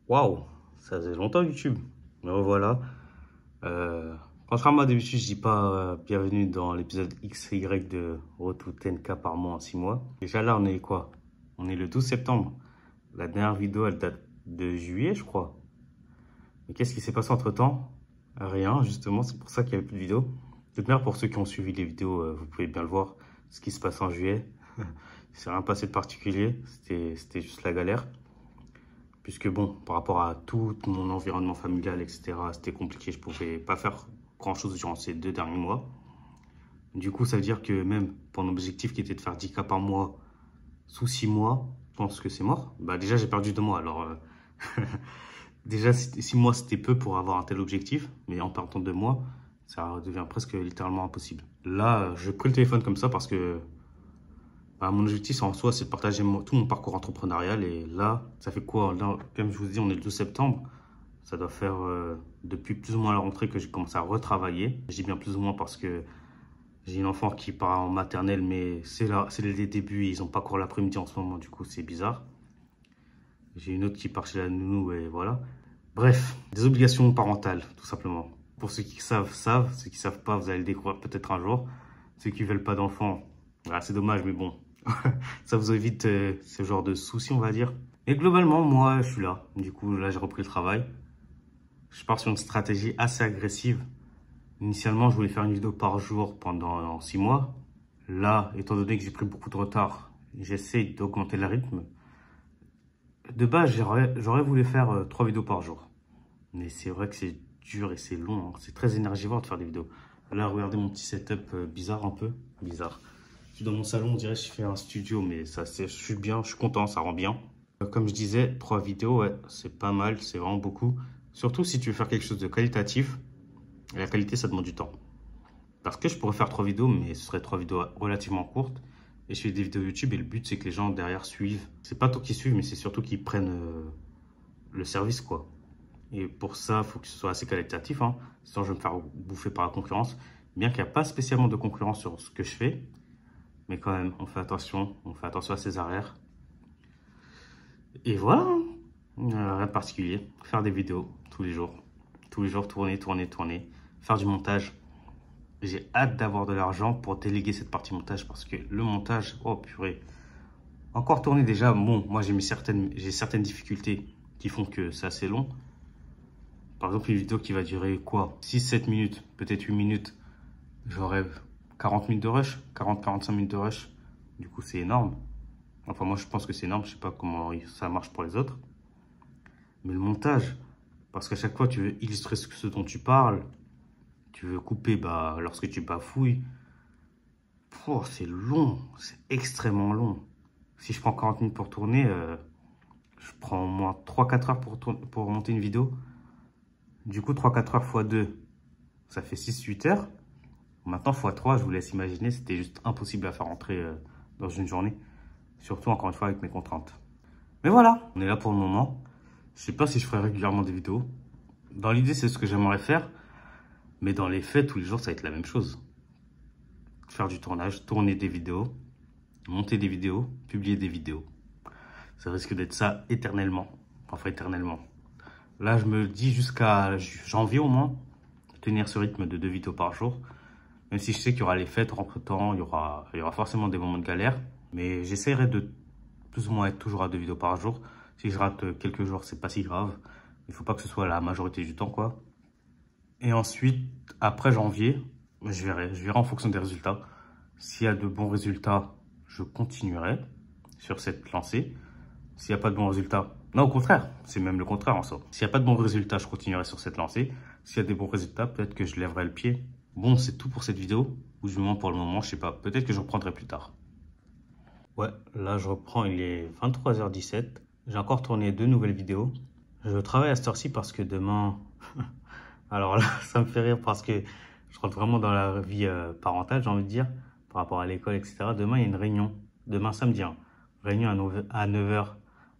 Waouh, ça faisait longtemps YouTube. Me revoilà. Contrairement à d'habitude, je dis pas bienvenue dans l'épisode XY de Road to 10K par mois en 6 mois. Déjà là, on est quoi? On est le 12 septembre. La dernière vidéo, elle date de juillet, je crois. Mais qu'est-ce qui s'est passé entre-temps? Rien, justement, c'est pour ça qu'il n'y avait plus de vidéos. De toute manière, pour ceux qui ont suivi les vidéos, vous pouvez bien le voir, ce qui se passe en juillet. Il s'est rien passé de particulier, c'était juste la galère. Puisque bon, par rapport à tout mon environnement familial, etc., c'était compliqué, je pouvais pas faire grand-chose durant ces 2 derniers mois. Du coup, ça veut dire que même pour mon objectif qui était de faire 10K par mois sous 6 mois, je pense que c'est mort. Bah déjà, j'ai perdu 2 mois, alors déjà 6 mois, c'était peu pour avoir un tel objectif, mais en perdant 2 mois, ça devient presque littéralement impossible. Là, je prends le téléphone comme ça parce que bah, mon objectif en soi, c'est de partager tout mon parcours entrepreneurial. Et là, ça fait quoi? Là, comme je vous dis, on est le 12 septembre. Ça doit faire depuis plus ou moins la rentrée que j'ai commencé à retravailler. Je dis bien plus ou moins parce que j'ai une enfant qui part en maternelle, mais c'est les débuts. Ils n'ont pas cours l'après-midi en ce moment, du coup, c'est bizarre. J'ai une autre qui part chez la nounou et voilà. Bref, des obligations parentales, tout simplement. Pour ceux qui savent, savent. Ceux qui ne savent pas, vous allez le découvrir peut-être un jour. Ceux qui ne veulent pas d'enfants, ah, c'est dommage, mais bon. Ça vous évite ce genre de soucis, on va dire. Et globalement, moi, je suis là. Du coup, là, j'ai repris le travail. Je pars sur une stratégie assez agressive. Initialement, je voulais faire une vidéo par jour pendant 6 mois. Là, étant donné que j'ai pris beaucoup de retard, j'essaie d'augmenter le rythme. De base, j'aurais voulu faire 3 vidéos par jour. Mais c'est vrai que c'est dur et c'est long, hein. C'est très énergivore de faire des vidéos. Là, regardez mon petit setup bizarre un peu. Bizarre. Je suis dans mon salon, on dirait que je fais un studio, mais ça, je suis bien, je suis content, ça rend bien. Comme je disais, 3 vidéos, ouais, c'est pas mal, c'est vraiment beaucoup. Surtout si tu veux faire quelque chose de qualitatif, la qualité, ça demande du temps. Parce que je pourrais faire 3 vidéos, mais ce serait 3 vidéos relativement courtes. Et je fais des vidéos YouTube et le but, c'est que les gens derrière suivent. C'est pas tout qu'ils suivent, mais c'est surtout qu'ils prennent le service, quoi. Et pour ça, il faut que ce soit assez qualitatif, hein. Sinon, je vais me faire bouffer par la concurrence. Bien qu'il n'y a pas spécialement de concurrence sur ce que je fais. Mais quand même, on fait attention à ses arrières. Et voilà, rien de particulier. Faire des vidéos tous les jours. Tous les jours, tourner. Faire du montage. J'ai hâte d'avoir de l'argent pour déléguer cette partie montage parce que le montage, oh purée. Encore tourner déjà, bon, moi j'ai certaines difficultés qui font que c'est assez long. Par exemple, une vidéo qui va durer quoi? 6-7 minutes, peut-être 8 minutes. J'aurai 40 minutes de rush, 40-45 minutes de rush. Du coup, c'est énorme. Enfin, moi, je pense que c'est énorme. Je sais pas comment ça marche pour les autres. Mais le montage, parce qu'à chaque fois, tu veux illustrer ce dont tu parles. Tu veux couper lorsque tu bafouilles. Oh, c'est long. C'est extrêmement long. Si je prends 40 minutes pour tourner, je prends au moins 3-4 heures pour monter une vidéo. Du coup, 3-4 heures x 2, ça fait 6-8 heures. Maintenant, x 3, je vous laisse imaginer, c'était juste impossible à faire rentrer dans une journée. Surtout, encore une fois, avec mes contraintes. Mais voilà, on est là pour le moment. Je sais pas si je ferai régulièrement des vidéos. Dans l'idée, c'est ce que j'aimerais faire. Mais dans les faits, tous les jours, ça va être la même chose. Faire du tournage, tourner des vidéos, monter des vidéos, publier des vidéos. Ça risque d'être ça éternellement. Enfin, éternellement. Là, je me dis jusqu'à janvier au moins, tenir ce rythme de 2 vidéos par jour. Même si je sais qu'il y aura les fêtes entre-temps, il y aura forcément des moments de galère. Mais j'essaierai de plus ou moins être toujours à 2 vidéos par jour. Si je rate quelques jours, c'est pas si grave. Il faut pas que ce soit la majorité du temps, quoi. Et ensuite, après janvier, je verrai en fonction des résultats. S'il y a de bons résultats, je continuerai sur cette lancée. S'il n'y a pas de bons résultats, non, au contraire, c'est même le contraire en soi. S'il n'y a pas de bons résultats, je continuerai sur cette lancée. S'il y a des bons résultats, peut-être que je lèverai le pied. Bon, c'est tout pour cette vidéo. Ou du moins pour le moment, je sais pas. Peut-être que je reprendrai plus tard. Ouais, là je reprends, il est 23h17. J'ai encore tourné 2 nouvelles vidéos. Je travaille à cette heure-ci parce que demain... Alors là, ça me fait rire parce que je rentre vraiment dans la vie parentale, j'ai envie de dire, par rapport à l'école, etc. Demain, il y a une réunion. Demain, samedi, hein. Réunion à 9h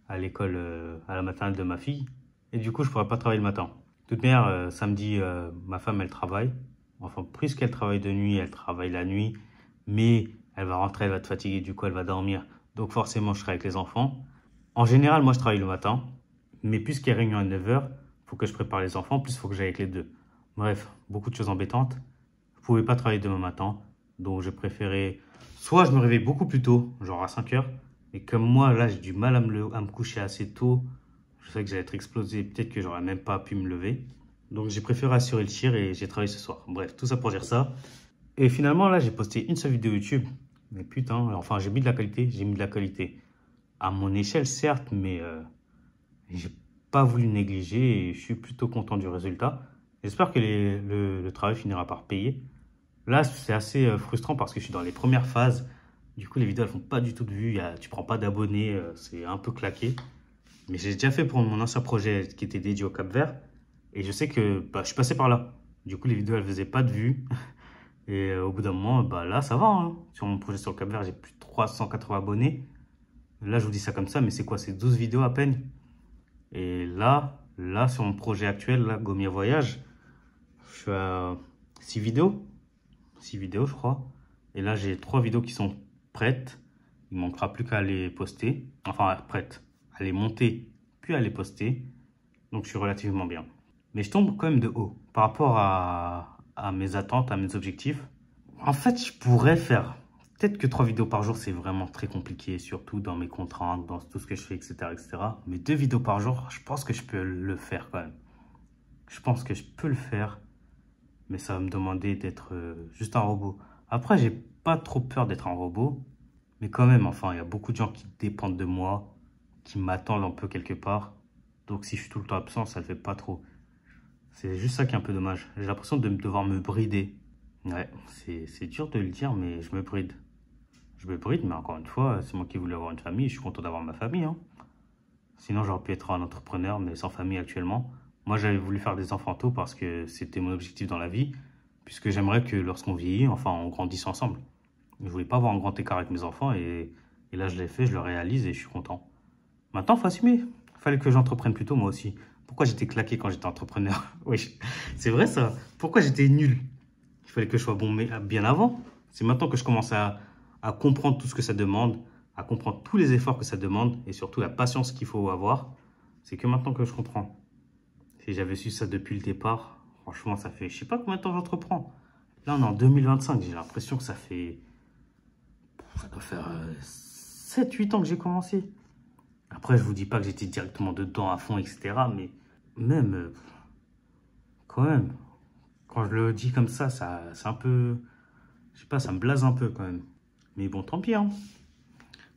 à l'école, à la maternelle de ma fille. Et du coup, je pourrais pas travailler le matin. De toute manière, samedi, ma femme, elle travaille. Enfin, plus qu'elle travaille de nuit, elle travaille la nuit. Mais elle va rentrer, elle va être fatiguée, du coup, elle va dormir. Donc forcément, je serai avec les enfants. En général, moi, je travaille le matin. Mais puisqu'il y a réunion à 9h, il faut que je prépare les enfants, plus il faut que j'aille avec les deux. Bref, beaucoup de choses embêtantes. Je ne pouvais pas travailler demain matin, donc j'ai préféré... Soit je me réveille beaucoup plus tôt, genre à 5h, et comme moi, là, j'ai du mal à me coucher assez tôt, je sais que j'allais être explosé, peut-être que j'aurais même pas pu me lever. Donc j'ai préféré assurer le tir et j'ai travaillé ce soir. Bref, tout ça pour dire ça. Et finalement, là, j'ai posté une seule vidéo YouTube. Mais putain, enfin, j'ai mis de la qualité. J'ai mis de la qualité à mon échelle, certes, mais j'ai pas voulu négliger et je suis plutôt content du résultat. J'espère que le travail finira par payer. Là, c'est assez frustrant parce que je suis dans les premières phases. Du coup, les vidéos, elles font pas du tout de vues. Tu prends pas d'abonnés, c'est un peu claqué. Mais j'ai déjà fait pour mon ancien projet qui était dédié au Cap-Vert. Et je sais que je suis passé par là. Du coup, les vidéos, elles faisaient pas de vues. Et au bout d'un moment, là, ça va. Hein. Sur mon projet sur le Cap-Vert, j'ai plus de 380 abonnés. Là, je vous dis ça comme ça, mais c'est quoi? C'est 12 vidéos à peine. Et là, sur mon projet actuel, là, Gommier Voyage, je suis à 6 vidéos. 6 vidéos, je crois. Et là, j'ai 3 vidéos qui sont prêtes. Il ne manquera plus qu'à les poster. Enfin, prêtes. À les monter, puis à les poster. Donc, je suis relativement bien. Mais je tombe quand même de haut par rapport à mes attentes, à mes objectifs. En fait, je pourrais faire... Peut-être que 3 vidéos par jour, c'est vraiment très compliqué, surtout dans mes contraintes, dans tout ce que je fais, etc., etc. Mais 2 vidéos par jour, je pense que je peux le faire quand même. Je pense que je peux le faire, mais ça va me demander d'être juste un robot. Après, j'ai pas trop peur d'être un robot, mais quand même, enfin, il y a beaucoup de gens qui dépendent de moi, qui m'attendent un peu quelque part. Donc, si je suis tout le temps absent, ça le fait pas trop. C'est juste ça qui est un peu dommage. J'ai l'impression de devoir me brider. Ouais, c'est dur de le dire, mais je me bride. Je me bride, mais encore une fois, c'est moi qui voulais avoir une famille. Je suis content d'avoir ma famille. Hein. Sinon, j'aurais pu être un entrepreneur, mais sans famille actuellement. Moi, j'avais voulu faire des enfants tôt parce que c'était mon objectif dans la vie. Puisque j'aimerais que lorsqu'on vieillit, enfin, on grandisse ensemble. Je voulais pas avoir un grand écart avec mes enfants. Et là, je l'ai fait, je le réalise et je suis content. Maintenant, il faut assumer. Il fallait que j'entreprenne plus tôt, moi aussi. Pourquoi j'étais claqué quand j'étais entrepreneur? Oui, c'est vrai ça. Pourquoi j'étais nul? Il fallait que je sois bon mais bien avant. C'est maintenant que je commence à comprendre tout ce que ça demande, à comprendre tous les efforts que ça demande et surtout la patience qu'il faut avoir. C'est que maintenant que je comprends. Si j'avais su ça depuis le départ, franchement, ça fait, je sais pas combien de temps j'entreprends. Là, on est en 2025. J'ai l'impression que ça doit faire 7-8 ans que j'ai commencé. Après, je vous dis pas que j'étais directement dedans à fond, etc. Mais même, quand même, quand je le dis comme ça, c'est un peu... Je sais pas, ça me blase un peu quand même. Mais bon, tant pis, hein.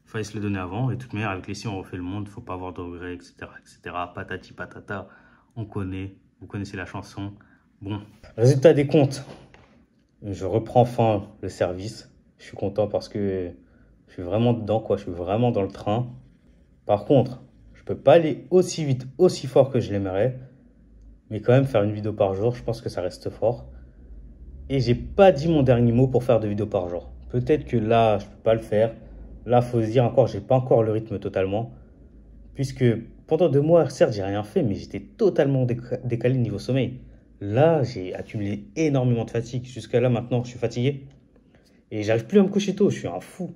Fallait se le donner avant. Et de toute manière, avec les si on refait le monde, faut pas avoir de regrets, etc., etc. Patati patata, on connaît. Vous connaissez la chanson. Bon. Résultat des comptes. Je reprends enfin le service. Je suis content parce que je suis vraiment dedans, quoi. Je suis vraiment dans le train. Par contre, je peux pas aller aussi vite, aussi fort que je l'aimerais. Mais quand même, faire une vidéo par jour, je pense que ça reste fort. Et j'ai pas dit mon dernier mot pour faire 2 vidéos par jour. Peut-être que là, je peux pas le faire. Là, faut se dire encore, j'ai pas encore le rythme totalement. Puisque pendant 2 mois, certes, j'ai rien fait, mais j'étais totalement décalé niveau sommeil. Là, j'ai accumulé énormément de fatigue. Jusqu'à là, maintenant, je suis fatigué. Et j'arrive plus à me coucher tôt, je suis un fou.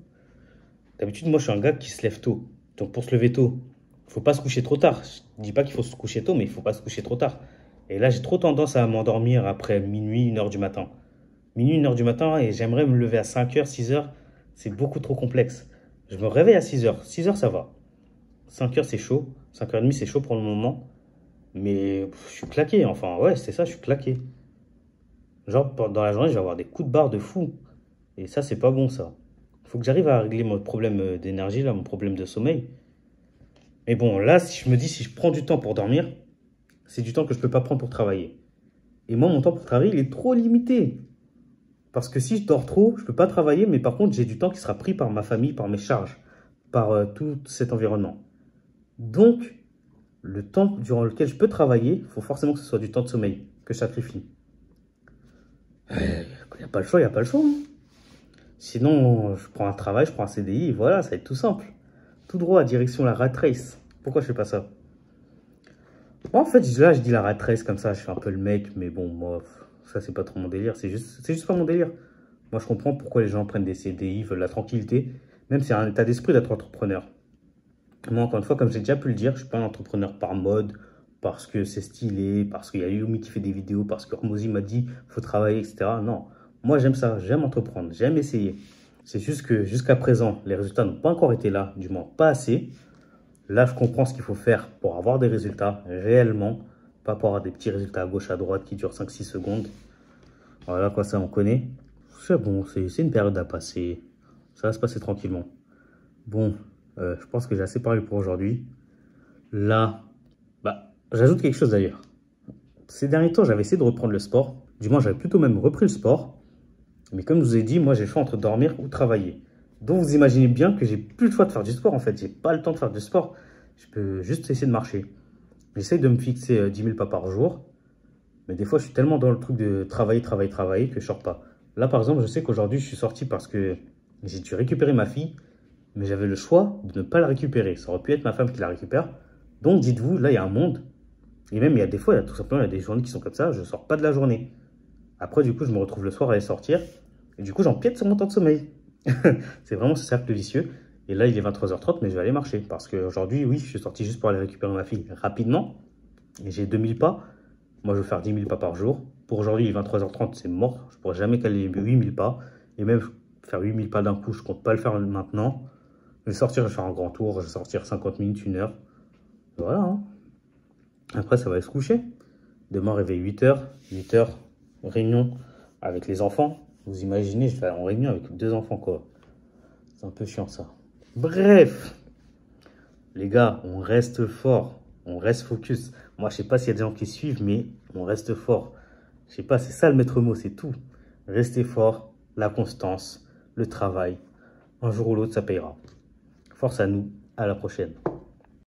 D'habitude, moi, je suis un gars qui se lève tôt. Donc, pour se lever tôt, il faut pas se coucher trop tard. Je dis pas qu'il faut se coucher tôt, mais il faut pas se coucher trop tard. Et là, j'ai trop tendance à m'endormir après minuit, 1h du matin. Minuit, 1h du matin, et j'aimerais me lever à 5h, 6h. C'est beaucoup trop complexe. Je me réveille à 6h. 6h, ça va. 5h, c'est chaud. 5h30, c'est chaud pour le moment. Mais je suis claqué. Enfin, ouais, c'est ça, je suis claqué. Genre, dans la journée, je vais avoir des coups de barre de fou. Et ça, c'est pas bon, ça. Il faut que j'arrive à régler mon problème d'énergie, là, mon problème de sommeil. Mais bon, là, si je me dis, si je prends du temps pour dormir, c'est du temps que je ne peux pas prendre pour travailler. Et moi, mon temps pour travailler, il est trop limité. Parce que si je dors trop, je ne peux pas travailler, mais par contre, j'ai du temps qui sera pris par ma famille, par mes charges, par tout cet environnement. Donc, le temps durant lequel je peux travailler, il faut forcément que ce soit du temps de sommeil que je sacrifie. Il n'y a pas le choix, il n'y a pas le choix. Hein. Sinon, je prends un travail, je prends un CDI, et voilà, ça va être tout simple. Tout droit, direction la rat race. Pourquoi je fais pas ça? Bon, en fait, là, je dis la rat race comme ça, je fais un peu le mec, mais bon, moi, ça, c'est pas trop mon délire. C'est juste pas mon délire. Moi, je comprends pourquoi les gens prennent des CDI, veulent la tranquillité. Même c'est un état d'esprit d'être entrepreneur. Moi, encore une fois, comme j'ai déjà pu le dire, je ne suis pas un entrepreneur par mode, parce que c'est stylé, parce qu'il y a Yumi qui fait des vidéos, parce que Hormozy m'a dit faut travailler, etc. Non, moi j'aime ça, j'aime entreprendre, j'aime essayer. C'est juste que jusqu'à présent, les résultats n'ont pas encore été là, du moins pas assez. Là, je comprends ce qu'il faut faire pour avoir des résultats réellement, pas pour avoir des petits résultats à gauche, à droite qui durent 5-6 secondes. Voilà, quoi, ça on connaît. C'est bon, c'est une période à passer. Ça va se passer tranquillement. Bon, je pense que j'ai assez parlé pour aujourd'hui. Là, bah, j'ajoute quelque chose d'ailleurs. Ces derniers temps, j'avais essayé de reprendre le sport. Du moins, j'avais plutôt même repris le sport. Mais comme je vous ai dit, moi, j'ai le choix entre dormir ou travailler. Donc, vous imaginez bien que j'ai plus le choix de faire du sport, en fait. J'ai pas le temps de faire du sport. Je peux juste essayer de marcher. J'essaye de me fixer 10 000 pas par jour. Mais des fois, je suis tellement dans le truc de travailler, travailler, travailler que je sors pas. Là, par exemple, je sais qu'aujourd'hui, je suis sorti parce que j'ai dû récupérer ma fille. Mais j'avais le choix de ne pas la récupérer. Ça aurait pu être ma femme qui la récupère. Donc, dites-vous, là, il y a un monde. Et même, il y a des fois, tout simplement, il y a des journées qui sont comme ça. Je ne sors pas de la journée. Après, du coup, je me retrouve le soir à aller sortir. Et du coup, j'empiète sur mon temps de sommeil. C'est vraiment ce cercle vicieux. Et là, il est 23h30, mais je vais aller marcher. Parce qu'aujourd'hui, oui, je suis sorti juste pour aller récupérer ma fille rapidement. Et j'ai 2000 pas. Moi, je veux faire 10 000 pas par jour. Pour aujourd'hui, il est 23h30, c'est mort. Je ne pourrai jamais caler 8000 pas. Et même faire 8000 pas d'un coup, je ne compte pas le faire maintenant. Je vais sortir, je vais faire un grand tour. Je vais sortir 50 minutes, 1 heure. Voilà. Hein. Après, ça va se coucher. Demain, réveil 8h. 8h, réunion avec les enfants. Vous imaginez, je vais en réunion avec 2 enfants, quoi. C'est un peu chiant, ça. Bref, les gars, on reste fort. On reste focus. Moi, je sais pas s'il y a des gens qui suivent, mais on reste fort. Je sais pas, c'est ça le maître mot, c'est tout. Restez fort, la constance, le travail. Un jour ou l'autre, ça payera. Force à nous, à la prochaine.